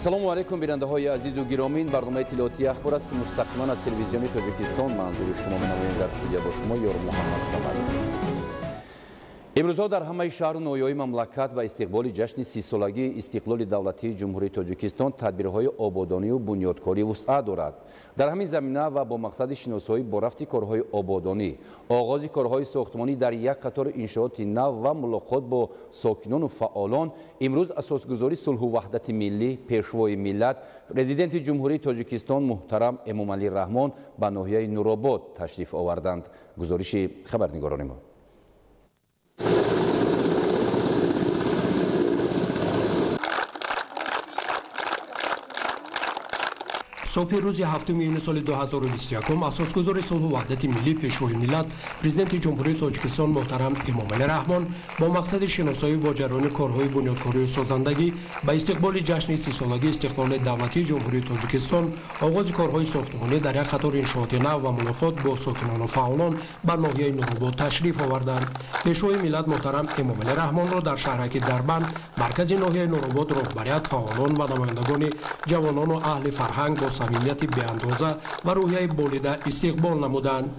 السلام علیکم بیننده های عزیز و گرامی، برنامه اطلاعاتی اخبار است که مستقیما از تلویزیون تاجیکستان منظور شما منوین در استودیو با شما یار محمد صمدی. امروزها در همه شهر و ناحیه‌های مملکت و استقبال جشن 30 سالگی استقلال دولتی جمهوری تاجیکستان تدبیرهای آبادانی و بنیادکاری وسعت دارد. در همین زمینه و با مقصد شناسایی با رفت کارهای آبادانی، آغاز کارهای ساختمانی در یک قطار انشاءات نو و ملاقات با ساکنان و فعالان، امروز اساسگذاری صلح و وحدت ملی پیشوای ملت پرزیدنت جمهوری تاجیکستان محترم امامعلی رحمان به ناحیه نورآباد تشریف آوردند. گزارش خبرنگاران ما. صبح روز 7 میلیون سال 2021 اساسگذار صلح و وحدت ملی پیشوای ملت پرزیدنت جمهوری تاجیکستان محترم امامعلی رحمان با مقصد شناسایی با جریان کارهای بنیادکاری و سازندگی به استقبال جشن 30 سالگی استقلال دولتی جمهوری تاجیکستان آغاز کارهای ساختمانی در یک قطار انشاءات نو و ملاقات با ساکنان و فعالان بر ناحیه نورآباد تشریف آوردند. پیشوای ملت محترم امامعلی رحمان را در شهرک دربند مرکز ناحیه نورآباد رهبریت، فعالان و نمایندگان جوانان و اهل فرهنگ با صمیمیت بی‌اندازه و روحیه بالیده استقبال نمودند.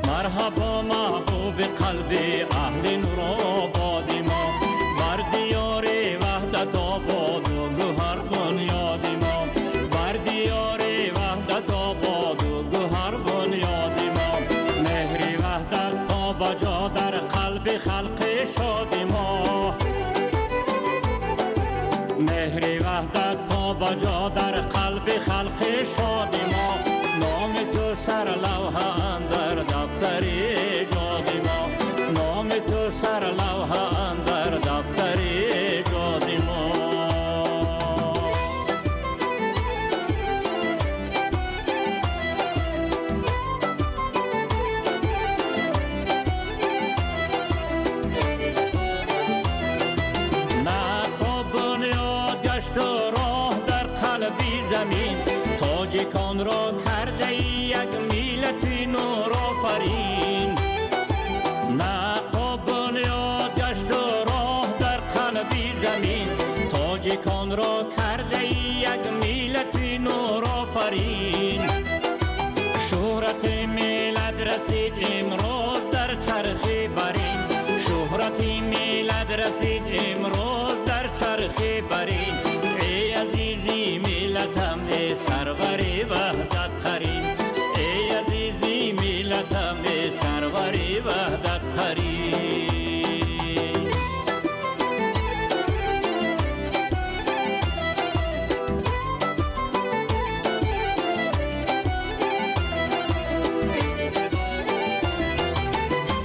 مرحبا محبوب قلبی اهل نورآباد ما، بر دیار وحدت آباد و گوهر بنیاد ما، بر دیار وحدت آباد و گوهر بنیاد ما، مهر وحدت پا بجا در قلب خلق شاد ما، مهر وحدت پا بجا در قلب خلق شاد ما، نام تو سر لوح اندر دفتر ایجاد ما، نام تو سر لوح اندر دفتر ایجاد ما. نقا بنیاد گشت و راه در قلبی زمین، تاجیکان را کرده یک ملت نورآفرین. نقا بنیاد گشت و راه در قلبی زمین، تاجیکان را کرده یک ملت نورآفرین. شهرت ملت رسید امروز در چرخ برین، شهرت ملت رسید امروز در چرخ برین. ای عزیزی ملتم، ای سروری وحدت قرین، ای عزیزی ملتم، ای سروری وحدت قرین.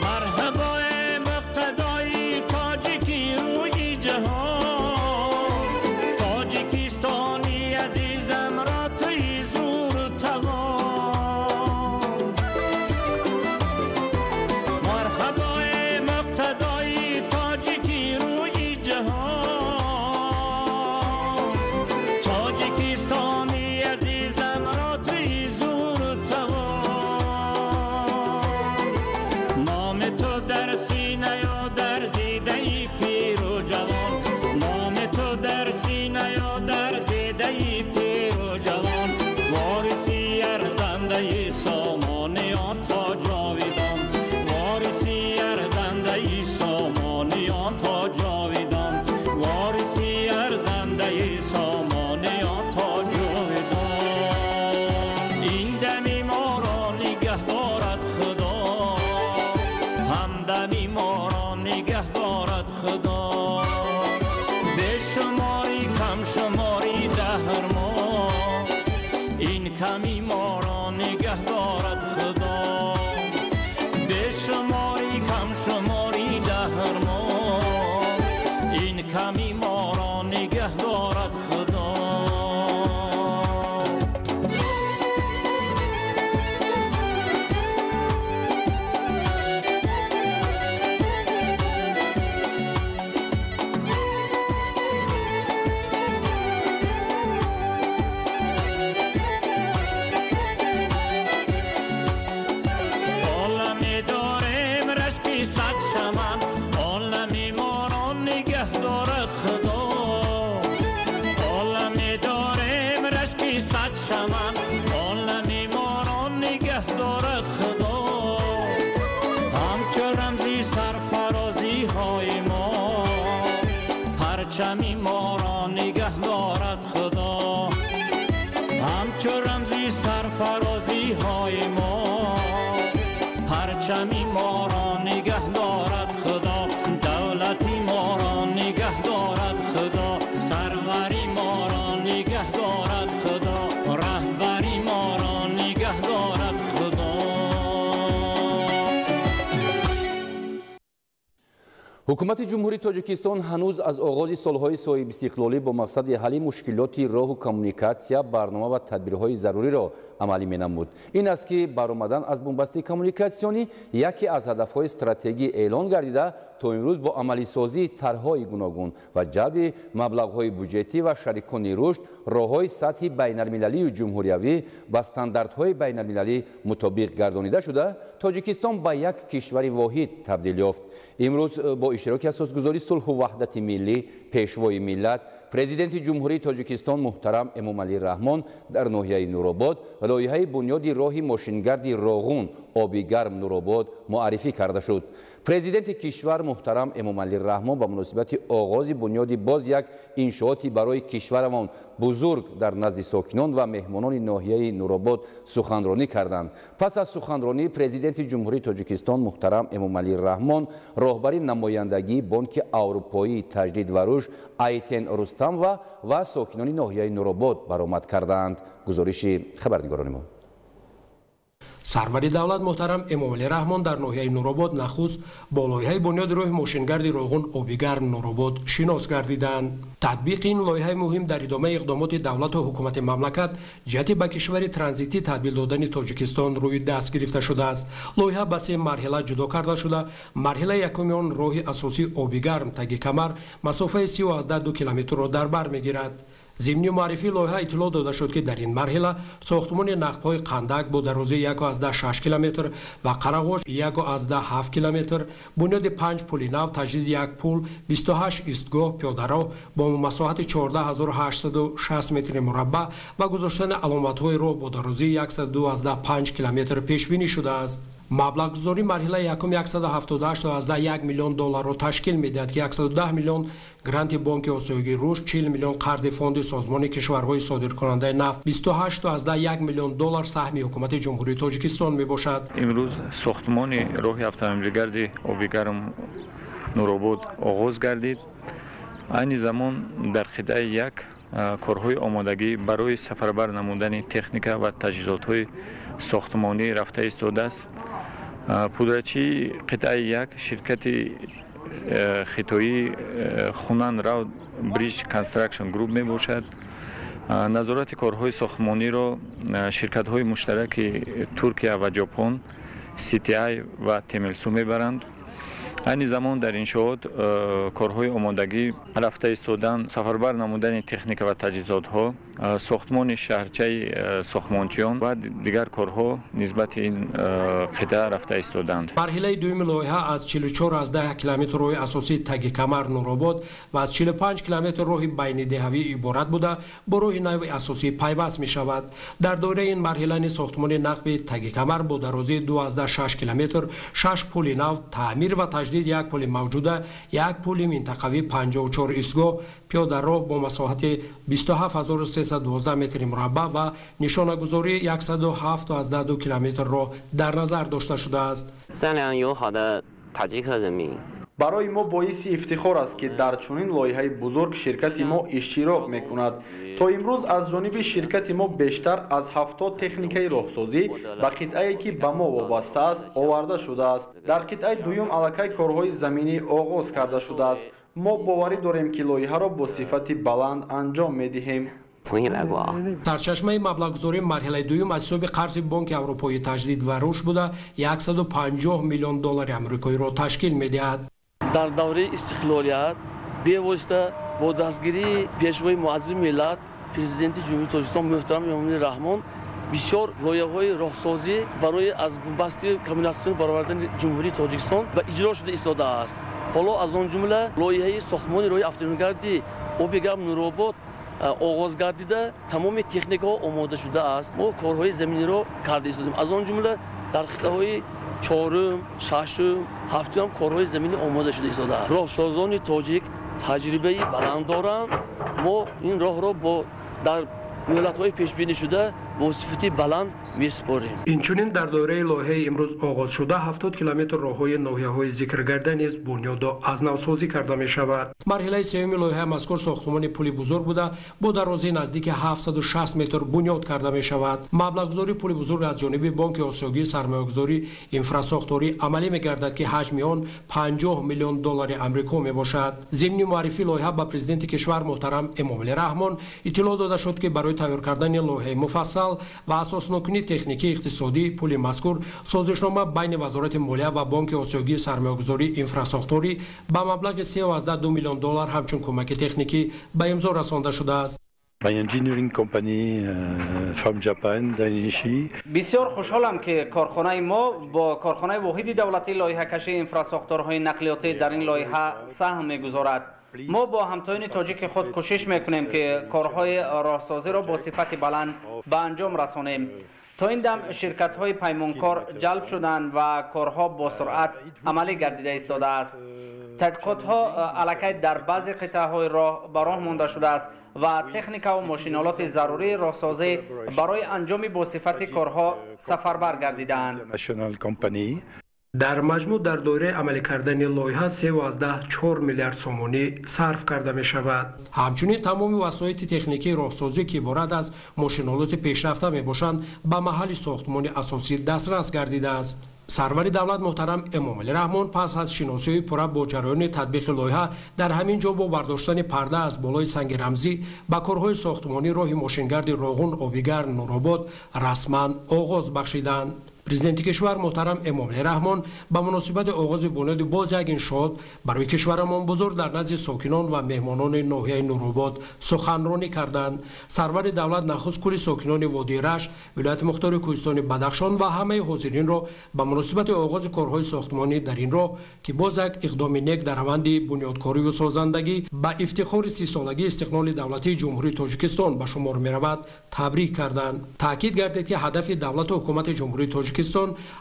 مرحبا مقتدای تاجیکی روی جهان، تاجیکستانی عزیزم را توی زور کمی ما را نگه دارد خدا. پرچمی ما را نگه دارد خدا، همچو رمزی سرفرازی های ما. پرچمی ما را نگه دارد خدا، دولتی ما را نگه دارد خدا، سروری ما را نگه دارد خدا، رهبری ما را نگه دارد خدا. ҳукумати ҷумҳурии тоҷикистон ҳанӯз аз оғози солҳои соҳибистиқлолӣ бо мақсади ҳалли мушкилоти роҳу коммуникатсия барнома ва тадбирҳои заруриро амалӣ менамуд. ин аст ки баромадан аз бумбасти коммуникатсионӣ яке аз ҳадафҳои стратегӣ эълон гардида то имрӯз бо амалисозии тарҳҳои гуногун ва ҷалби маблағҳои буҷетӣ ва шарикони рушд роҳҳои сатҳи байналмилалию ҷумҳуриявӣ ба стандартҳои байналмилалӣ мутобиқ гардонида шуда тоҷикистон ба як кишвари воҳид табдил ёфт. имрӯз бо иштироки асосгузори сулҳу ваҳдати миллӣ пешвои миллат президенти ҷумҳурии тоҷикистон муҳтарам эмомалӣ раҳмон дар ноҳияи нуробод лоиҳаи бунёди роҳи мошингарди роғун оби гарм нуробод муаррифӣ карда шуд. президенти кишвар муҳтарам эмомалӣ раҳмон ба муносибати оғози бунёди боз як иншооти барои кишварамон бузург дар назди сокинон ва меҳмонони ноҳияи нуробод суханронӣ карданд. пас аз суханронӣ президенти ҷумҳурии тоҷикистон муҳтарам эмомалӣ раҳмон роҳбари намояндагии бонки аврупоии таҷдид ва рушд Айтен Рустамова ва сокинони ноҳияи нуробод баромад карданд. гузориши хабарнигорони мо. сарвари давлат муҳтарам эмомалӣ раҳмон дар ноҳияи нуробод нахуст бо лоиҳаи бунёди роҳи мошингарди роғун обигарм нуробод шинос гардиданд. татбиқи ин лоиҳаи муҳим дар идомаи иқдомоти давлату ҳукумати мамлакат ҷиҳати ба кишвари транзитӣ табдил додани тоҷикистон рӯи даст гирифта шудааст. лоиҳа ба се марҳила ҷудо карда шуда, марҳилаи якуми он роҳи асосии обигарм таги камар масофаи 32 километрро дар бар мегирад. зимни муаррифии лоиҳа иттилоъ дода шуд ки дар ин марҳила сохтмони нақбҳои қандак бо дарозаи 1,6 километр ва қарағош 1,7 километр, бунёди 5 пули нав, таҷдиди 1 пул, 28 истгоҳ пиёдароҳ бо масоҳати 14860 метри мураббаъ ва гузоштани аломатҳои роҳ бо дарозаи 112,5 километр пешбинӣ шудааст. маблағгузори марҳилаи якум 178,1 миллион долларро ташкил медиҳад ки 110 миллион гранти бонки осоигии рушд, 40 миллион қарзи фонди созмони кишварҳои содиркунандаи нафт, 28,1 миллион доллар саҳми ҳукумати ҷумҳурии тоҷикистон мебошад. имрӯз сохтмони роҳи автомобилгарди обигарм нуробод оғоз гардид. айни замон дар қитъаи як корҳои омодагӣ барои сафарбар намудани техника ва таҷҳизотҳои сохтмонӣ рафта истодааст. пудрачии қитъаи як ширкати хитои хунан рауд бридж констракшн груп мебошад. назорати корҳои сохтмониро ширкатҳои муштараки туркия ва ҷопон CTI ва Темилсу мебаранд. айни замон дар иншоот корҳои омодагӣ рафта истодан, сафарбар намудани техника ва таҷҳизотҳо, сохтмони шаҳрчаи сохтмончиён ва дигар корҳо нисбати ин қитъа рафта истоданд. марҳилаи дуюми лоиҳа аз 44,1 километр роҳи асосии таги камар нуробод ва аз 45 километр роҳи байнидеҳавӣ иборат буда бо роҳи нави асосӣ пайваст мешавад. дар доираи ин марҳила низ сохтмони нақби таги камар бо дарозаи 2,6 километр, 6 пули нав, таъмир ва таҷдид 1 пули мавҷуда, 1 пули минтақавӣ, 54 истгоҳ пиёдароҳ бо масоҳати 27312 метри мураббаъ ва нишонагузории 172 километрро дар назар дошта шудааст. барои мо боиси ифтихор аст ки дар чунин лоиҳаи бузург ширкати мо иштирок мекунад. то имрӯз аз ҷониби ширкати мо бештар аз 70 техникаи роҳсозӣ ба қитъае ки ба мо вобаста аст оварда шудааст. дар қитъаи дуюм аллакай корҳои заминӣ оғоз карда шудааст. мо боварӣ дорем ки лоиҳаро бо сифати баланд анҷом медиҳем. сарчашмаи маблағгузории марҳилаи дуюм аз ҳисоби қарзи бонки аврупои таҷдид ва рушд буда $150 миллион амрикоиро ташкил медиҳад. дар давраи истиқлолият бевосита бо дастгирии пешвои муаззими миллат президенти ҷумҳурии тоҷикистон муҳтарам эмомалӣ раҳмон бисёр лоиҳаҳои роҳсозӣ барои аз бумбасти коммуникатсиони баровардани ҷумҳурии тоҷикистон ба иҷро шуда истодааст. ҳоло аз он ҷумла лоиҳаи сохтмони роҳи автомобилгарди оби гарм нуробод оғоз гардида тамоми техникаҳо омода шудааст. мо корҳои заминиро карда истодем. аз он ҷумла дар хиттаҳои чорум, шашум, ҳафтум корҳои заминӣ омода шуда истодааст. роҳсозони тоҷик таҷрибаи баланд доранд. мо ин роҳро бо дар муҳлатҳои пешбинишуда бо сифати баланд месупорем. инчунин дар доираи лоиҳаи имрӯз оғоз шуда 70 километр роҳҳои ноҳияҳои зикргарда низ бунёдо аз навсозӣ карда мешавад. марҳилаи сеюми лоиҳаи мазкур сохтмони пули бузург буда бо дарозии наздики 760 метр бунёд карда мешавад. маблағгузории пули бузург аз ҷониби бонки осиёгии сармоягузории инфрасохторӣ амалӣ мегардад ки ҳаҷми он $50 миллион амрико мебошад. зимни муаррифии лоиҳа ба президенти кишвар муҳтарам эмомалӣ раҳмон иттилоъ дода шуд ки барои тайёр кардани лоиҳаи муфассал ва асоснокунии техникии иқтисодии пули мазкур созишнома байни вазорати молия ва бонки осиёгии сармоягузории инфрасохторӣ ба маблағи $3.2 миллион ҳамчун кӯмаки техникӣ ба имзо расонда шудааст. бисёр хушҳолам ки корхонаи мо бо корхонаи воҳиди давлатии лоиҳакашии инфрасохторҳои нақлиётӣ дар ин лоиҳа саҳм мегузорад. мо бо ҳамтоини тоҷики худ кӯшиш мекунем ки корҳои роҳсозиро бо сифати баланд ба анҷом расонем. то ин дам ширкатҳои паймонкор ҷалб шуданд ва корҳо бо суръат амалӣ гардида истодааст. тадқиқотҳо аллакай дар баъзе қитъаҳои роҳ ба роҳ монда шудааст ва техникаву мошиналоти зарурии роҳсозӣ барои анҷоми босифати корҳо сафарбар гардидаанд. дар маҷмӯъ дар доираи амалӣ кардани лоиҳа $3.4 миллиард сомонӣ сарф карда мешавад. ҳамчунин тамоми васоити техникии роҳсозӣ ки иборат аз мошиналоти пешрафта мебошанд ба маҳалли сохтмони асосӣ дастрас гардидааст. сарвари давлат муҳтарам эмомалӣ раҳмон пас аз шиносиёи пурра бо ҷараёни татбиқи лоиҳа дар ҳамин ҷо бо бардоштани парда аз болои санги рамзӣ ба корҳои сохтмонӣ роҳи мошингарди роғун обигар нуробод расман оғоз бахшиданд. президенти кишвар муҳтарам эмомалӣ раҳмон ба муносибати оғози бунёди боз як иншоот барои кишварамон бузург дар назди сокинон ва меҳмонони ноҳияи нуробод суханронӣ карданд. сарвари давлат нахуст кули сокинони водии рашт, вилояти мухтори кӯҳистони бадахшон ва ҳамаи ҳозиринро ба муносибати оғози корҳои сохтмонӣ дар ин роҳ ки боз як иқдоми нек дар раванди бунёдкорию созандагӣ ба ифтихори 30-солагии истиқлоли давлатии ҷумҳурии тоҷикистон ба шумор меравад табрик карданд. таъкид гардид ки ҳадафи давлату ҳукумати ҷумҳурии тоҷикистон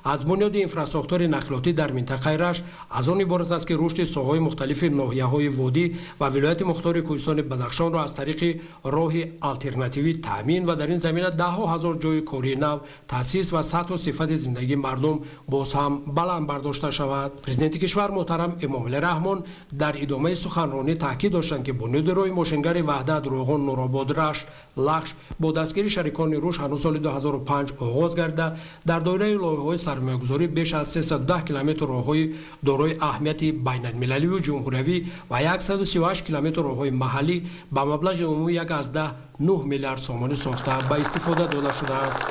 аз бунёди инфрасохтори нақлиётӣ дар минтақаи рашт аз он иборат аст ки рушди соҳаҳои мухталифи ноҳияҳои водӣ ва вилояти мухтори кӯҳистони бадахшонро аз тариқи роҳи алтернативӣ таъмин ва дар ин замина даҳҳо ҳазор ҷойи кории нав таъсис ва сатҳу сифати зиндагии мардум боз ҳам баланд бардошта шавад. президенти кишвар муҳтарам эмомалӣ раҳмон дар идомаи суханронӣ таъкид доштанд ки бунёди роҳи мошингари ваҳдат роғун нуробод рашт лахш бо дастгири шарикони руш ҳанӯз соли 2005 оғоз гарда дар доираи лоиҳаҳои сармоягузорӣ беш аз 310 километр роҳҳои дорои аҳамияти байналмилалию ҷумҳуриявӣ ва 138 километр роҳҳои маҳаллӣ ба маблағи умумӣ $1.9 миллиард сомонӣ сохта ба истифода дода шудааст.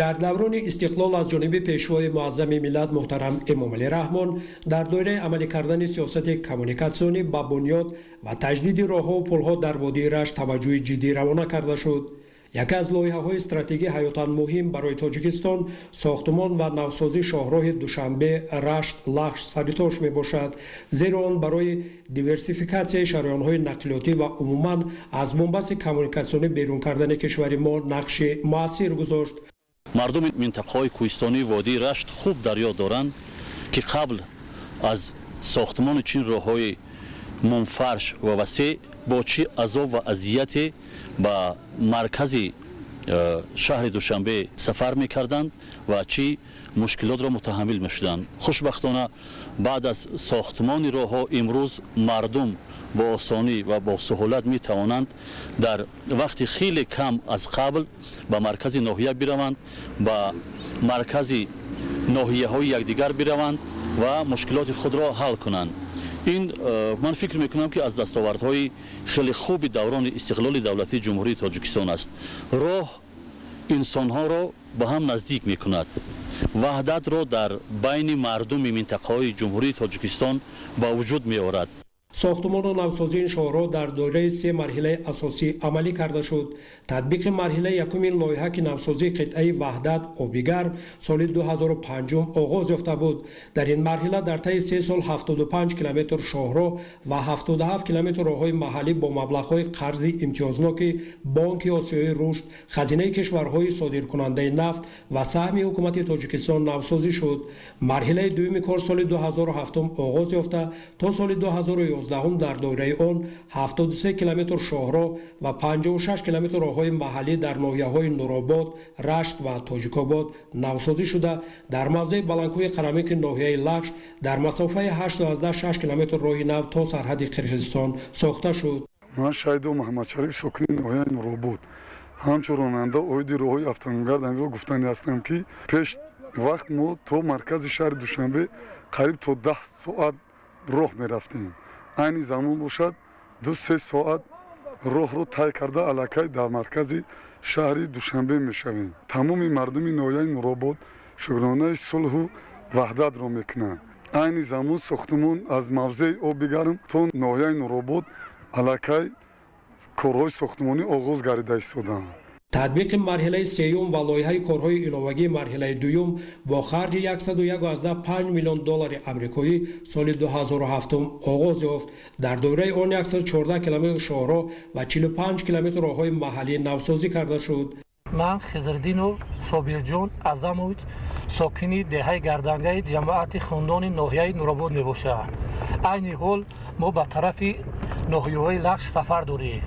дар даврони истиқлол аз ҷониби пешвои муаззами миллат муҳтарам эмомалӣ раҳмон дар доираи амалӣ кардани сиёсати коммуникатсионӣ ба бунёд ва таҷдиди роҳҳоу пулҳо дар водии рашт таваҷҷӯҳи ҷиддӣ равона карда шуд. яке аз лоиҳаҳои стратегии ҳаётан муҳим барои тоҷикистон сохтмон ва навсозии шоҳроҳи душанбе рашт лахш саритош мебошад, зеро он барои диверсификатсияи шароёнҳои нақлиётӣ ва умуман аз бомбаси коммуникатсионӣ берун кардани кишвари мо нақши муассир гузошт. мардуми минтақаҳои кӯҳистонии водии рашт хуб дар ёд доранд ки қабл аз сохтмони чин роҳҳои мунфарш ва васеъ бо чӣ азоб ва азияте ба маркази шаҳри душанбе сафар мекарданд ва чӣ мушкилотро мутаҳаммил мешуданд. хушбахтона баъд аз сохтмони роҳҳо имрӯз мардум бо осонӣ ва бо суҳулат метавонанд дар вақти хеле кам аз қабл ба маркази ноҳия бираванд, ба маркази ноҳияҳои якдигар бираванд و مشکلات خود را حل کنند. این من فکر میکنم که از دستاوردهای خیلی خوب دوران استقلال دولتی جمهوری تاجیکستان است. راه انسانها را به هم نزدیک میکند، وحدت را در بین مردم منطقه‌های جمهوری تاجیکستان به وجود میآورد. ساختمان نوسازی این شاهراه در دوره 3 مرحله اساسی عملی کرده شد. تطبیق مرحله یکم این لایحه که نوسازی قطعه وحدت آبیگر سال 2005 آغاز یافته بود. در این مرحله در طی 3 سال 75 کیلومتر شاهراه و 77 کیلومتر راههای محلی با مبلغ‌های قرضی امتیازناک بانک آسیایی رشد، خزینه کشورهای صادرکننده نفت و سهم حکومت تاجیکستان نوسازی شد. مرحله دوم کار سال 2007 آغاز یافته تا سال 2011 در دوره آن 73 کیلومتر شاهراه و 56 کیلومتر راههای محلی در ناحیه‌های نورآباد، رشت و تاجیک‌آباد نوسازی شده. در موضع بلندکوی قرمک ناحیه لخش در مسافه 8.6 کیلومتر راه نو تا سرحد قرقیزستان ساخته شد. من شهید محمد شریف ساکن ناحیه نورآباد همچون راننده اویدی راههای автомобилгард амиро гуфтани ҳастам ки пеш вақт мо то маркази шаҳри душанбе қариб то 10 соат роҳ мерафтем. айни замон бошад 2-3 соат роҳро тай карда аллакай дар маркази шаҳри душанбе мешавем. тамоми мардуми ноҳияи нуробод шукронаи сулҳу ваҳдатро мекунанд. айни замон сохтмон аз мавзеи оби гарм то ноҳияи нуробод аллакай корҳои сохтмонӣ оғоз гардида истодаанд. تطبیق مرحله سیوم و لایحه کارهای علاوگی مرحله دوم با خرج 101.5 میلیون دلار آمریکایی سال 2007 آغاز یافت. در دوره آن 114 کیلومتر شاهراه و 45 کیلومتر راههای محلی نوسازی کرده شد. من خضردین صابرجان اعظمویچ ساکنی دهه گردنگه جماعت خاندان ناحیه نورآباد میباشم. عین حال ما به طرف ناحیه‌های لخش سفر داریم.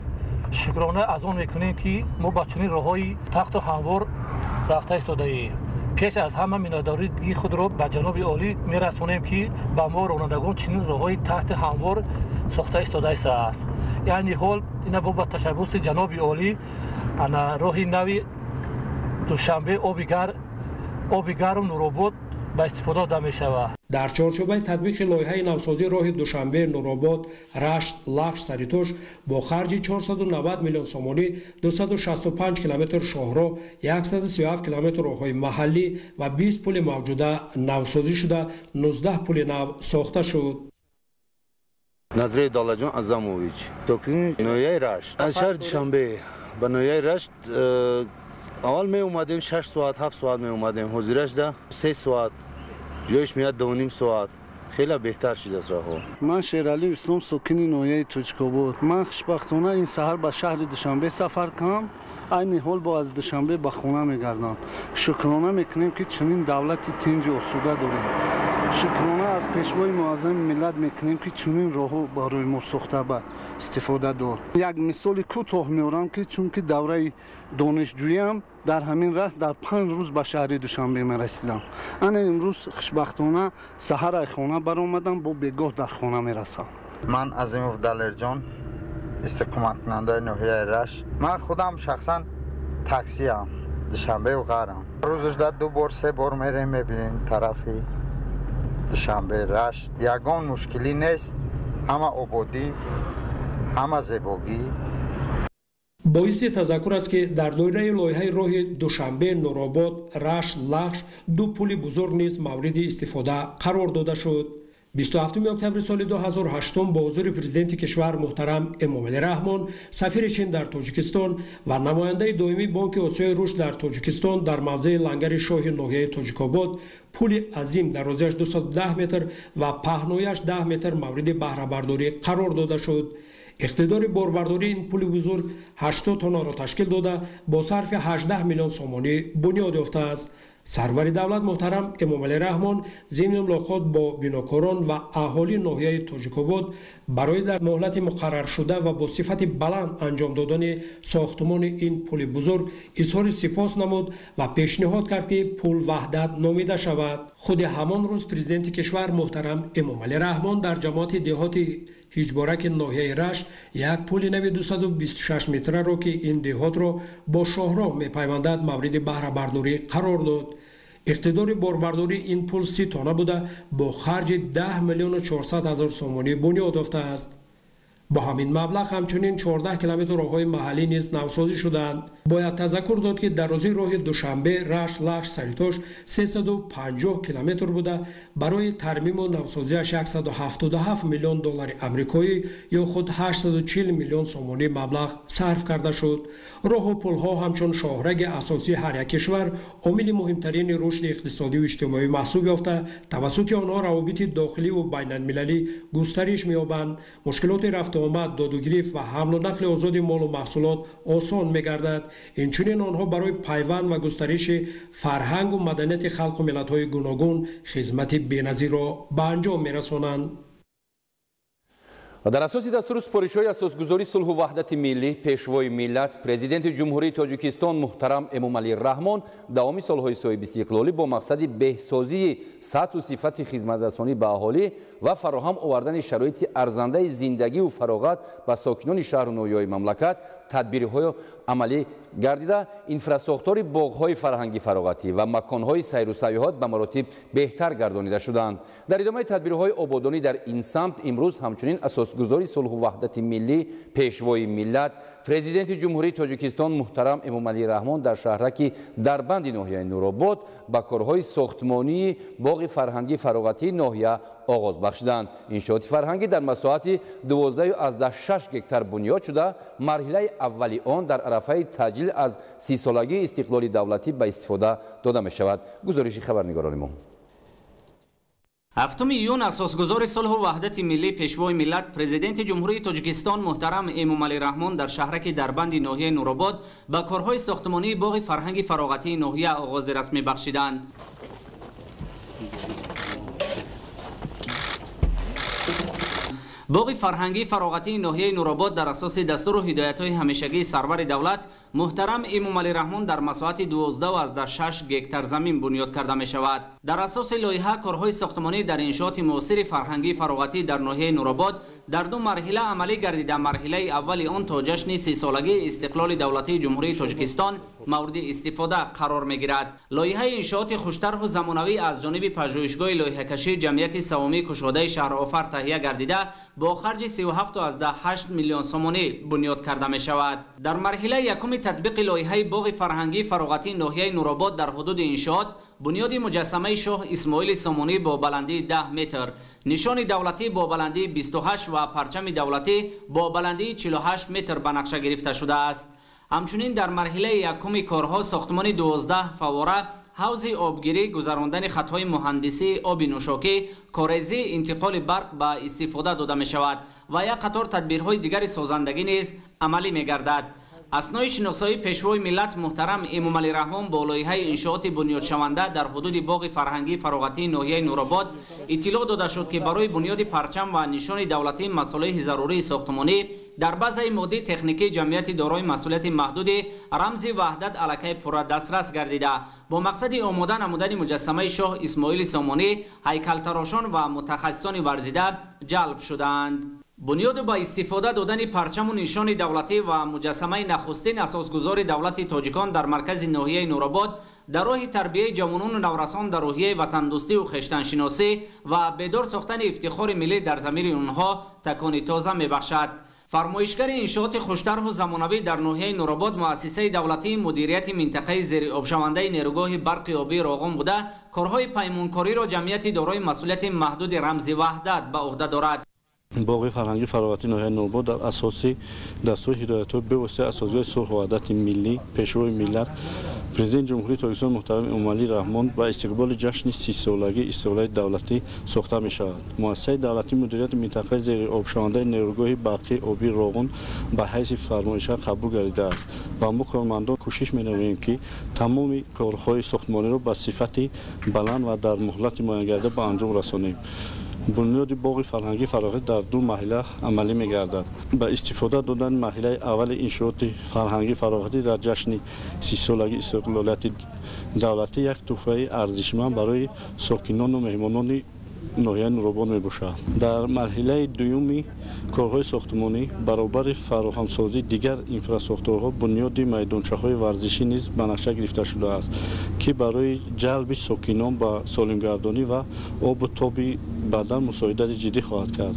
شکرانه از آن میکنیم که ما با چنین راههای تخت و هموار رفته ایستاده‌ایم. پیش از همه میانه‌داری خود را به جناب عالی میرسانیم که به ما رانندگان چنین راههای تحت هموار ساخته ایستاده است. یعنی حال اینا با تشبث جناب عالی انا راه نوی دوشنبه آبیگر و نورآباد به استفاده داده می شود. در چارچوب تطبیق لایحه نوسازی راه دوشنبه نورآباد رشت لخش سریتوش با خرج 490 میلیون سومانی 265 کیلومتر شاهراه، 137 کیلومتر راههای محلی و 20 پل موجوده نوسازی شده، 19 پل نو ساخته شد. نظری دالجان اعظمویچ ساکن ناحیه رشت از شهر دوشنبه به ناحیه رشت اول می اومدیم 6 ساعت 7 ساعت می اومدیم، حضورش ده 3 ساعت جایش میاد 2.5 ساعت. خیلی بهتر شده است راهو. من شیرعلی اسلام ساکن ناحیه تاجیک‌آباد. من خوشبختانه این سحر به شهر دوشنبه سفر کردم. این حال با از دوشنبه به خانه میگردم. شکرانه میکنیم که چنین دولتی تنج آسوده داریم. شکرانه از پیشوای معظم ملت میکنیم که چنین راهو برای ما ساخته به استفاده دار. یک مثال کوتاه میارم که چون که دوره دانشجوییم در همین راه در 5 روز به شهر دوشنبه میرسیدم. انا امروز خوشبختانه سحر خانه برآمدم با بگاه در خانه میرسم. من عظیم دلرجان استقامت کننده ناحیه رشت. من خودم شخصا تاکسی ام دوشنبه و غرم. روزش در 2 بار 3 بار میریم میبینیم طرفی دوشنبه رشت. یگان مشکلی نیست، همه آبادی همه زیبایی. باعث تذکر است که در دوره لایحه راه دوشنبه نورآباد رشت لخش 2 پل بزرگ نیز مورد استفاده قرار داده شد. 27 اکتبر سال 2008 با حضور پرزیدنت کشور محترم امامعلی رحمان، سفیر چین در تاجیکستان و نماینده دائمی بانک آسیای رشد در تاجیکستان در موضع لنگر شاه ناحیه تاجیک‌آباد پل عظیم درازیش 210 متر و پهنایش 10 متر مورد بهره برداری قرار داده شد. اقتدار باربرداری این پل بزرگ 80 تن را تشکیل داده با صرف 18 میلیون سومانی بنیاد یافته است. سرور دولت محترم امامعلی رحمان ضمن ملاقات با بیناکاران و اهالی ناحیه تاجیک‌آباد برای در مهلت مقرر شده و با صفت بلند انجام دادن ساختمان این پل بزرگ اظهار سپاس نمود و پیشنهاد کرد که پل وحدت نامیده شود. خود همان روز پرزیدنت کشور محترم امامعلی رحمان در جماعت دهات هیچبارک ناحیه رشت یک پل نو 226 متره را که این دهات را با شاهراه می‌پیوندد مورد بهره برداری قرار داد. اقتدار باربرداری این پل 30 تانه بوده با خرج 10 میلیون و 400 هزار سومانی بنیاد یافته است. با همین مبلغ همچنین 14 کیلومتر راههای محلی نیز نوسازی شدند. باید تذکر داد که درازی راه دوشنبه رشت لشت سریتوش 350 کیلومتر بوده. برای ترمیم و نوسازیش 177 میلیون دلار آمریکایی یا خود 840 میلیون سومانی مبلغ صرف کرده شد. راه و پل‌ها همچون شاهرگ اساسی هر یک کشور عامل مهمترین رشد اقتصادی و اجتماعی محسوب یافته، توسط آنها روابط داخلی و بین المللی گسترش می‌یابند. مشکلات رفت و آمد، داد و گرفت و حمل و نقل آزاد مال و محصولات آسان می‌گردد. اینچنین آنها برای پیوند و گسترش فرهنگ و مدنیت خلق و ملت‌های گوناگون خدمت بی‌نظیر را به انجام می‌رسانند. در اساس دستور سپارش‌های اساسگذاری صلح و وحدت ملی پیشوای ملت پرزیدنت جمهوری تاجیکستان محترم امامعلی رحمان داوامی سالهای صاحب استقلالی با مقصد بهسازی سطح و صفت خدمت‌رسانی به اهالی و فراهم آوردن شرایط ارزنده زندگی و فراغت به ساکنان شهر و ناحیه‌های مملکت تدبیرهای عملی گردیده اینفراستراکچور باغ‌های فرهنگی فراغتی و مکان‌های سیر و سیاحت به مراتب بهتر گردانیده شدند. در ادامه تدبیرهای آبادانی در این سمت امروز همچنین اساسگذاری صلح و وحدت ملی پیشوای ملت پرزیدنت جمهوری تاجیکستان محترم امامعلی رحمان در شهرک دربند ناحیه نورآباد با کارهای ساختمانی باغ فرهنگی فراغتی ناحیه آغاز بخشیدند. انشاءات فرهنگی در مساحت 12.6 گکتار بنیاد شده، مرحله اولی آن در عرفه تجلیل از 30 سالگی استقلال دولتی به استفاده داده می شود. گزارش خبرنگاران ما. هفتم ایون اساسگذار صلح و وحدت ملی پیشوای ملت پرزیدنت جمهوری تاجیکستان محترم امامعلی رحمان در شهرک دربند ناحیه نورآباد با کارهای ساختمانی باغ فرهنگی فراغتی ناحیه آغاز رسمی بخشیدند. باغ فرهنگی فراغتی ناحیه نورآباد در اساس دستور و هدایت‌های همیشگی سرور دولت محترم امامعلی رحمان در مساحت 12.6 گکتار زمین بنیاد کرده می شود. در اساس لایحه کارهای ساختمانی در انشاءات معاصر فرهنگی فراغتی در ناحیه نورآباد در دو مرحله عملی گردیده. مرحله اول آن تا جشن 30 سالگی استقلال دولتی جمهوری تاجیکستان مورد استفاده قرار می گیرد. لایحه انشاءات خوش‌طرح و زمانوی از جانب پژوهشگاه لایحه‌کشی جمعیت سوامی کشاده شهر آفر تهیه گردیده با خرج 37.8 میلیون سومانی بنیاد کرده می شود. در مرحله یکم تطبیق لایحه باغ فرهنگی فراغتی ناحیه نورآباد در حدود انشاءات بنیاد مجسمه شاه اسماعیل سامانی با بلندی 10 متر، نشان دولتی با بلندی 28 و پرچم دولتی با بلندی 48 متر به نقشه گرفته شده است. همچنین در مرحله یکم کارها ساختمان 12 فواره، حوض آبگیری، گذراندن خطهای مهندسی آب نوشاکی، کاریزی، انتقال برق به استفاده داده می شود و یک قطار تدبیرهای دیگر سازندگی نیز عملی می گردد. اثنای شناسایی پیشوای ملت محترم امامعلی رحمان با لایحه انشاءات بنیاد شونده در حدود باغ فرهنگی فراغتی ناحیه نورآباد اطلاع داده شد که برای بنیاد پرچم و نشان دولتی مصالح ضروری ساختمانی در بازه ماده تکنیکی جمعیت دارای مسئولیت محدود رمز وحدت الکه پر دسترس گردیده با مقصد آماده نمودن مجسمه شاه اسماعیل سامانی هیکل‌تراشان و متخصصان ورزیده جلب شدند. بنیاد با استفاده دادن پرچم و نشان دولتی و مجسمه نخستین اساسگذار دولت تاجیکان در مرکز ناحیه نورآباد در راه تربیت جوانان و نورسان در روحیه وطن دوستی و خویشتن‌شناسی و بیدار ساختن افتخار ملی در ضمیر آنها تکانی تازه می‌بخشد. فرمایشگر انشاءات خوش‌طرح و زمانوی در ناحیه نورآباد مؤسسه دولتی مدیریت منطقه زیر آب شونده نیروگاه برق آبی راغون بوده کارهای پیمانکاری را جمعیت دارای مسئولیت محدود رمز وحدت به عهده دارد. باغ فرهنگی فراغتی ناحیه نورآباد در اساس دستور هدایت‌ها به واسطه اساسگذاری صلح و وحدت ملی پیشروی ملت پرزیدنت جمهوری تاجیکستان محترم امامعلی رحمان با استقبال جشن 30 سالگی استقلال دولتی ساخته می شود. مؤسسه دولتی مدیریت منطقه زیر آب شونده نیروگاه برقی آبی راغون به حیث فرمایشگر قبول گردیده است و ما کارمندان کوشش می نماییم که تمام کارهای ساختمانی را به صفت بلند و در مهلت معین گردیده به انجام رسانیم. بنیاد باغ فرهنگی فراغتی در دو مرحله عملی می گردد. با استفاده دادن مرحله اول انشاءات فرهنگی فراغتی در جشن 30 سالگی استقلالیت دولتی یک تحفه ارزشمند برای ساکنان و مهمانان ноҳияи нуробод мебошад. дар марҳилаи дуюми корҳои сохтмонӣ баробари фароҳамсозии дигар инфраструктураҳо бунёди майдончаҳои варзишӣ низ ба нақша гирифта шудааст, ки барои ҷалби сокинон ба солимгардонӣ ва обу тоби бадан мусоидати ҷиддӣ хоҳад кард.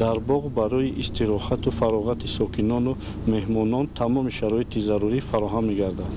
дар боғ барои истироҳату фароғати сокинону меҳмонон тамоми шароити зарурӣ фароҳам мегардад.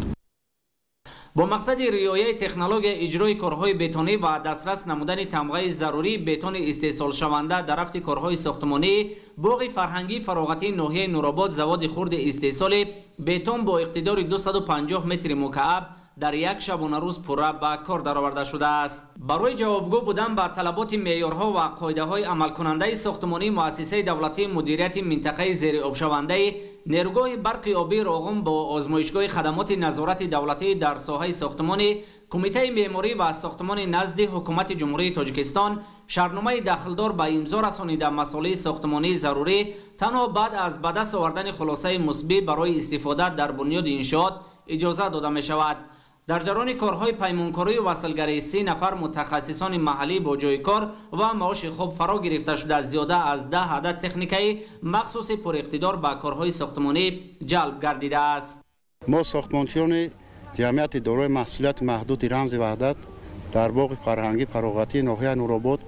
با مقصد ریایه تکنولوژی اجرای کارهای بتونی و دسترس نمودن تمغه ضروری بتون استحصال شونده در رفت کارهای ساختمانی، باغ فرهنگی فراغتی ناحیه نورآباد زواد خرد استحصال بتون با اقتدار 250 متر مکعب در یک شبانه روز پوره به کار درآورده شده است. برای جوابگو بودن به طلبات معیارها و قاعده‌های عمل کننده ساختمانی، مؤسسه دولتی مدیریت منطقه زیر آب شونده نیروگاه برق آبی راغم با آزمایشگاه خدمات نظارت دولتی در ساحه ساختمانی، کمیته معماری و ساختمان نزد حکومت جمهوری تاجیکستان شرطنامه دخلدار به امضا رسانیده مسائل ساختمانی ضروری تنها بعد از به دست آوردن خلاصه مثبت برای استفاده در بنیاد انشاءات اجازه داده می شود. در جریان کارهای پیمانکاری و وصلگری 3 نفر متخصصان محلی با جای کار و معاش خوب فرا گرفته شده زیاده از 10 عدد تکنیکی مخصوص پر اقتدار به کارهای ساختمانی جلب گردیده است. ما ساختمانچیان جمعیت دارای محصولیت محدود رمز وحدت در باغ فرهنگی فراغتی ناحیه نورآباد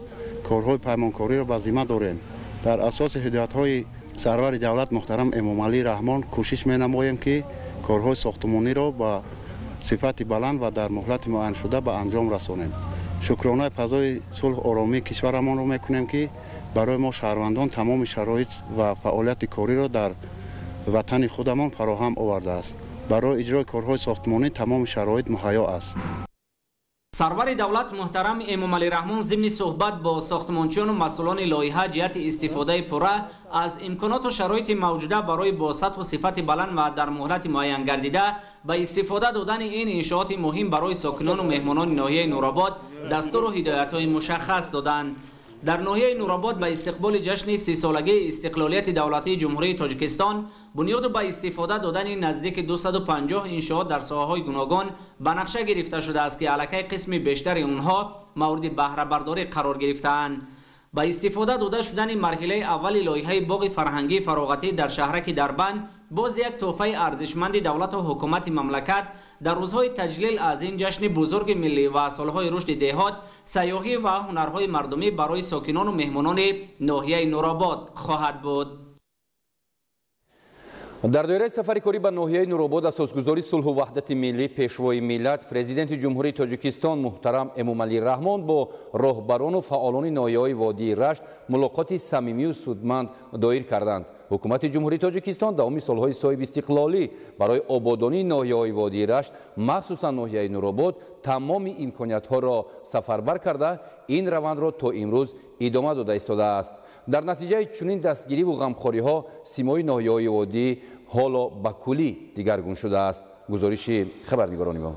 کارهای پیمانکاری را به ذمه داریم. در اساس هدایت‌های سرور دولت محترم امامعلی رحمان کوشش می‌نماییم که کارهای ساختمانی را با صفت بلند و در مهلت معین شده به انجام رسانیم. شکرانه فضای صلح آرامی کشورمان را میکنیم که برای ما شهروندان تمام شرایط و فعالیت کاری را در وطن خودمان فراهم آورده است. برای اجرای کارهای ساختمانی تمام شرایط مهیا است. سرور دولت محترم امامعلی رحمان ضمن صحبت با ساختمانچیان و مسئولان لایحه جهت استفاده پوره از امکانات و شرایط موجوده برای با سطح و صفت بلند و در مهلت معین گردیده به استفاده دادن این انشاءات مهم برای ساکنان و مهمانان ناحیه نورآباد دستور و هدایت‌های مشخص دادند. در ناحیه نورآباد به استقبال جشن 30 سالگی استقلالیت دولتی جمهوری تاجیکستان بنیاد به استفاده دادن نزدیک 250 انشاءات در ساحه‌های گوناگون به نقشه گرفته شده است که علاقه قسم بیشتر آنها مورد بهره برداری قرار گرفته‌اند. با استفاده داده شدن مرحله اول لایحه باغ فرهنگی فراغتی در شهرک دربند باز یک تحفه ارزشمند دولت و حکومت مملکت در روزهای تجلیل از این جشن بزرگ ملی و سالهای رشد دهات، سیاحی و هنرهای مردمی برای ساکنان و مهمانان ناحیه نورآباد خواهد بود. در دایره سفر کاری به ناحیه نورآباد اساسگذاری صلح و وحدت ملی پیشوای ملت پرزیدنت جمهوری تاجیکستان محترم امامعلی رحمان با راهبران و فعالان ناحیه‌های وادی رشت ملاقات صمیمی و سودمند دایر کردند. حکومت جمهوری تاجیکستان دوام سالهای صاحب استقلالی برای آبادانی ناحیه‌های وادی رشت مخصوصا ناحیه نورآباد تمام امکانیت‌ها را سفربر کرده این روند را تا امروز ادامه داده ایستاده است. در نتیجه چنین دستگیری و غمخوری‌ها سیمای ناحیه‌های وادی حالا به کلی دیگرگون شده است. گزارش خبرنگاران ما.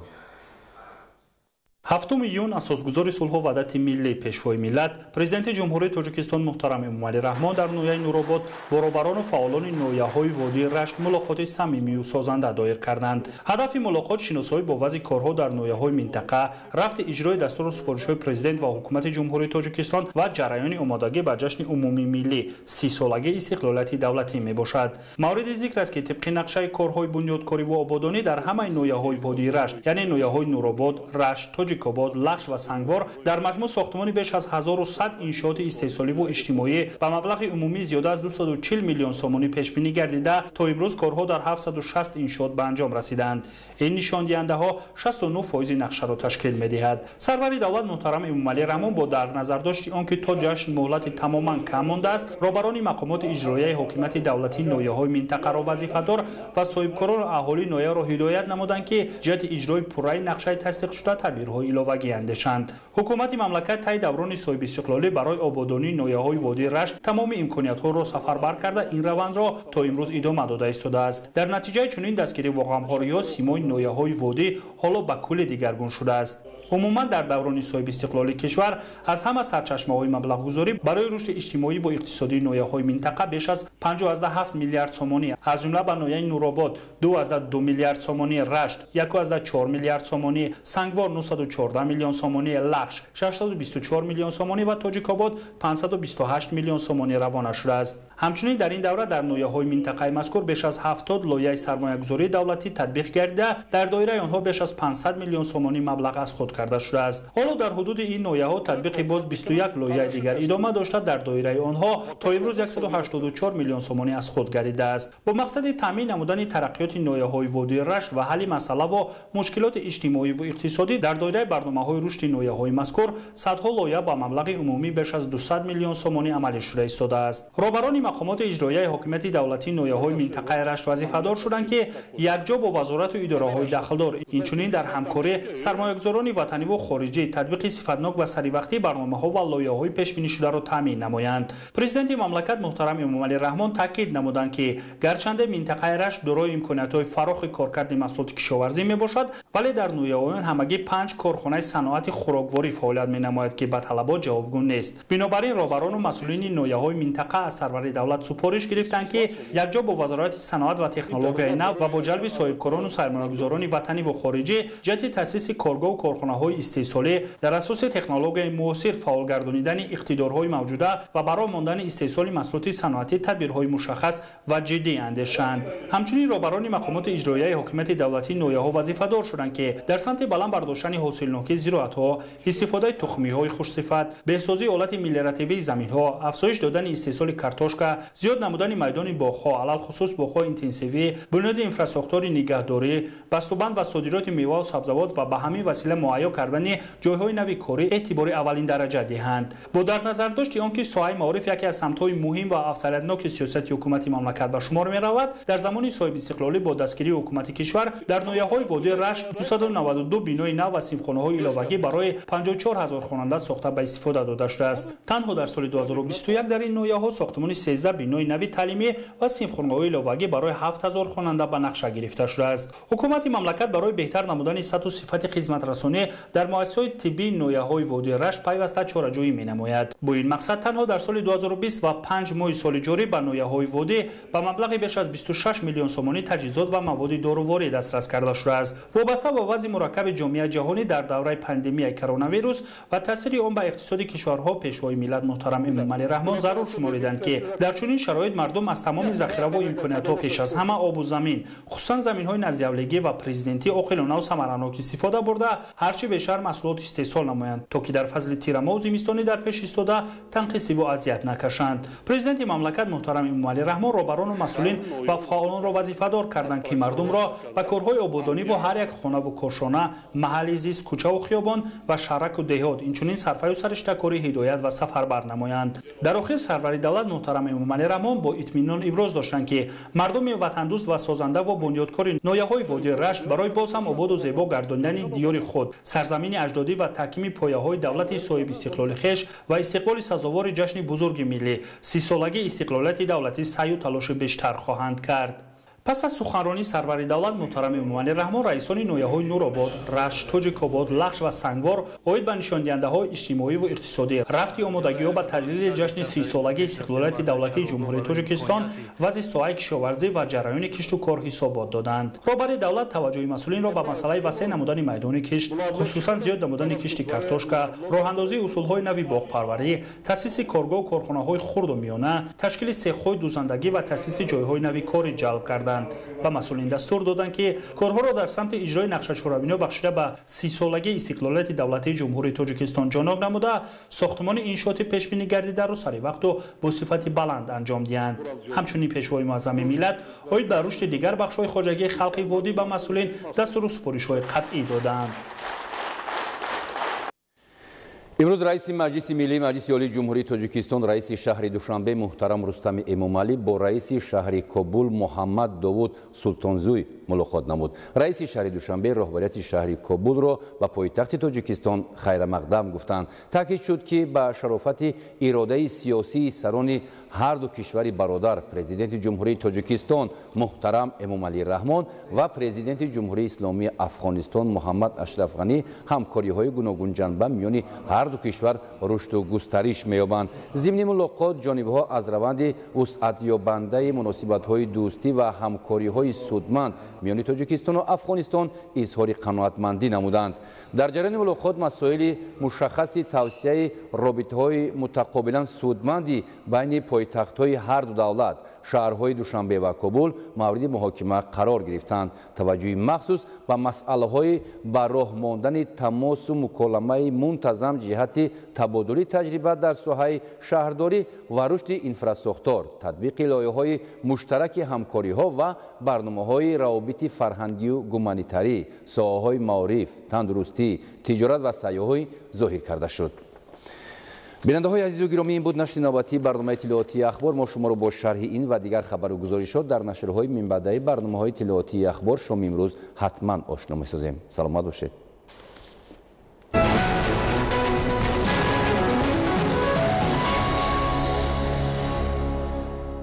7 июн асосгузори сулҳу ваҳдати миллии пешвои миллат президенти ҷумҳурии тоҷикистон муҳтарам эмомалӣ раҳмон дар ноҳияи нуробод бо роҳбарону фаъолони ноҳияҳои водии рашт мулоқоти самимию созанда доир карданд. ҳадафи мулоқот шиносоӣ бо вазъи корҳо дар ноҳияҳои минтақа, рафти иҷрои дастуру супоришҳои президент ва ҳукумати ҷумҳурии тоҷикистон ва ҷараёни омодагӣ ба ҷашни умумии миллӣ 30 солагии истиқлолияти давлатӣ мебошад. мавриди зикр аст ки тибқи нақшаи корҳои бунёдкориву ободонӣ дар ҳамаи ноҳияҳои водии рашт яъне ноҳияҳои нуробод, рашт, тоҷикобод, лахш ва сангвор дар маҷмӯъ сохтмони беш аз 1100 иншооти истеҳсоливу иҷтимоӣ ба маблағи умумӣ зиёда аз 240 миллион сомонӣ пешбинӣ гардида то имрӯз корҳо дар 760 иншоот ба анҷом расиданд. ин нишондиҳандаҳо 69% нақшаро ташкил медиҳад. сарвари давлат муҳтарам эмомалӣ раҳмон бо дар назардошти он ки то ҷашн муҳлати тамоман кам мондааст роҳбарони мақомоти иҷроияи ҳокимияти давлатии ноҳияҳои минтақаро вазифадор ва соҳибкорону аҳолии ноҳияро ҳидоят намуданд ки ҷиҳати иҷрои пурраи нақшаи тасдиқшуда тадбирҳои иловагӣ андешанд. ҳукумати мамлакат таи даврони соҳибистиқлолӣ барои ободонии ноҳияҳои водии рашт тамоми имкониятҳоро сафарбар карда ин равандро то имрӯз идома дода истодааст. дар натиҷаи чунин дастгирӣ ва ғамхориҳо симои ноҳияҳои водӣ ҳоло ба кулли дигаргун шудааст. عموما در دوران صاحب استقلال کشور از همه سرچشمه‌های مبلغ‌گذاری برای رشد اجتماعی و اقتصادی نویاهای منطقه بیش از 57 میلیارد سومانی از جمله به نویای نورآباد 2 میلیارد سومانی، رشت 1.4 میلیارد سومانی، سنگوار 914 میلیون سومانی، لخش 624 میلیون سومانی و تاجیک‌آباد 528 میلیون سومانی روانه شده است. همچنین در این دوره در نویاهای منطقه مذکور بیش از 70 لایحه سرمایه‌گذاری دولتی تطبیق گردیده در دایره آنها بیش از 500 میلیون سومانی مبلغ از خود کرده شده است. حالا در حدود این نویاها تطبیق باز 21 لایحه دیگر ادامه داشته در دایره آنها تا امروز 184 میلیون سومانی از خود گردیده است. با مقصد تامین نمودن ترقیات نویاهای وادی رشت و حل مسائل و مشکلات اجتماعی و اقتصادی در دایره برنامه‌های رشد نویاهای مذکور صدها لایحه با مبلغ عمومی بیش از 200 میلیون سومانی عملی شده ایستاده است. رهبران مقامات اجرایی حکومت دولتی نویاهای منطقه رشت وظیفه‌دار شدند که یکجا با وزارت و اداره‌های داخلدار اینچنین در همکاری سرمایه‌گذاران وطنی و خارجی تطبیق صفتناک و سریع برنامه‌ها و لایحه‌های پیش‌بینی شده را تامین نمایند. پرزیدنت مملکت محترم امامعلی رحمان تاکید نمودند که گرچند منطقه رشت دارای امکانات‌های فراخ کارکرد محصولات کشاورزی میباشد، ولی در نویاهایان همگی 5 کارخانه صنعت خوراکواری فعالیت می‌نماید که به طلبات جوابگو نیست. بنابراین رهبران و مسئولین نویاهای منطقه از سرور دولت سپارش گرفتند که یکجا با وزارت صنعت و تکنولوژی نو و با جلب صاحبکاران و سرمایه‌گذاران وطنی و خارجی جهت تأسیس کارگاه و کارخانه‌های استحصالی در اساس تکنولوژی معاصر فعال گردانیدن اقتدارهای موجوده و برای ماندن استحصال محصولات صنعتی تدبیرهای مشخص و جدی اندیشند. همچنین رهبران مقامات اجرایی حکومت دولتی نویاها وظیفه‌دار شدند که در سمت بلند برداشتن حاصلناکی زراعت‌ها، استفاده تخمی‌های خوش‌صفت، بهسازی حالت ملی‌رتیوی زمین‌ها، افزایش دادن استحصال کارتوشکا، زیاد نمودن میدان باغ‌ها، علل خصوص باغ‌های اینتنسیوی، بنیاد انفراستراکچور نگهداری، بسته‌بند و صادرات میوه و سبزیجات و به همین وسیله مهیا کردن جای‌های نوی کاری اعتبار اولین درجه دهند. با در نظر داشت آنکه ساحه معارف یکی از سمت‌های مهم و افسریت‌ناک سیاست حکومت مملکت به شمار می‌رود، در زمان صاحب استقلالی با دستگیری حکومت کشور در نویاهای وادی رشت 292 بینای نو و سیمخانه‌های علاوه‌ای برای 54000 خواننده ساخته به استفاده داده شده است. تنها در سال 2021 در این نویاها ساختمان 13 بینای نوی تعلیمی و سیمخانه‌های علاوه‌ای برای 7000 خواننده به نقشه گرفته شده است. حکومت مملکت برای بهتر نمودن سطح و صفت خدمت رسانی در مؤسسات طبی نویاهای وادی رشت پیوسته چاره‌جویی می‌نماید. با این مقصد تنها در سال 2020 و 5 ماه سال جاری به نویاهای وادی به مبلغ بیش از 26 میلیون سومانی تجهیزات و مواد داروواری دسترس کرده شده است. وابسته به وضع مرکب جامعه جهانی در دوره پاندمی کرونا ویروس و تاثیر آن بر اقتصاد کشورها، پیشوای ملت محترم امامعلی رحمان ضرور شمردند که در چنین شرایط مردم از تمام ذخیره و امکانات‌ها پیش از همه آب و زمین، خصوصا زمین‌های نزدیک‌اولگی و پرزیدنتی عاقلانه و ثمرناک استفاده برده هرچه بیشتر محصولات استحصال نمایند تا که در فصل تیر ماه و زمستانی در پیش ایستاده تنقیصی و اذیت نکشند. پرزیدنت مملکت محترم امامعلی رحمان رهبران و مسئولین و فعالان را وظیفه‌دار کردند که مردم را به کارهای آبادانی و هر یک خانه و کارخانه، محل زیست، کوچه و خیابان و شهرک و دهات اینچنین صرفه و سرشته‌کاری هدایت و سفربر نمایند. در آخر سرور دولت محترم امامعلی رحمان با اطمینان ابراز داشتند که مردم وطن دوست و سازنده و بنیادکار نویاهای وادی رشت برای باز هم آباد و زیبا گرداندن دیار خود، سرزمین اجدادی و تکمیل پایه‌های دولت صاحب استقلال خویش و استقبال سزاوار جشن بزرگ ملی 30 سالگی استقلالیت دولتی سعی و تلاش بیشتر خواهند کرد. پس از سخنرانی سرور دولت محترم امامعلی رحمان، رئیسان نویاهای نورآباد، رشت، تاجیک‌آباد، لخش و سنگوار عاید به نشاندهنده‌های اجتماعی و اقتصادی رفت آمادگی‌ها به تجلیل جشن 30 سالگی استقلالیت دولتی جمهوری تاجیکستان وضع ساحه کشاورزی و جریان کشت و کار حسابات دادند. رهبر دولت توجه مسئولین را به مسئله وسیع نمودن میدان کشت، خصوصا زیاد نمودن کشت کارتوشکا، راه‌اندازی اصول‌های نوی باغ‌پروری، تأسیس کارگاه و کارخانه‌های خرد و میانه، تشکیل سیخ‌های دوزندگی و تأسیس جای‌های نوی کاری جلب کردند. و مسئولین دستور دادند که کارها را در سمت اجرای نقشه چهاربینی بخشیده به 30 سالگی استقلالیت دولتی جمهوری تاجیکستان جانب نموده ساختمان انشاءات پیش بینی گردیده را سریع وقت و با صفت بلند انجام دهند. همچنین پیشوای معظم ملت عاید به رشد دیگر بخش‌های خواجگی خلق وادی به مسئولین دستور و سپارش‌های قطعی دادند. امروز رئیس مجلس ملی مجلس عالی جمهوری تاجیکستان رئیس شهر دوشنبه محترم رستم امامعلی با رئیس شهر کابل محمد داوود سلطانزوی ملاقات نمود. رئیس شهر دوشنبه راهبریت شهر کابل را به پایتخت تاجیکستان خیر مقدم گفتند. تاکید شد که به شرافت اراده سیاسی سران هر دو کشور برادر پرزیدنت جمهوری تاجیکستان محترم امامعلی رحمان و پرزیدنت جمهوری اسلامی افغانستان محمد اشرف غنی همکاری‌های گوناگون جنبه میان هر دو کشور رشد و گسترش می‌یابند. ضمن ملاقات جانب‌ها از روند وسعت‌یابنده مناسبت‌های دوستی و همکاری‌های سودمند میان تاجیکستان و افغانستان اظهار قناعتمندی نمودند. در جریان ملاقات مسائل مشخص توسعه رابطه‌های متقابلا سودمندی بین پایتخت‌های هر دو دولت شهرهای دوشنبه و کابل مورد محاکمه قرار گرفتند. توجه مخصوص به مسئله‌های به راه ماندن تماس و مکالمه منتظم جهت تبادل تجربه در ساحه شهرداری و رشد اینفراساختار، تطبیق لایحه‌های مشترک همکاری‌ها و برنامه‌های روابط فرهنگی و گومانیتری، ساحه‌های معارف، تندرستی، تجارت و سیاحت ظاهر کرده شد. بیننده های عزیز و گرامی، این بود نشر نوبتی برنامه اطلاعاتی اخبار. ما شما را با شرح این و دیگر خبر و گزارشات در نشرهای من بعدی برنامه های اطلاعاتی اخبار شما امروز حتما آشنا می‌سازیم. سلامت باشید.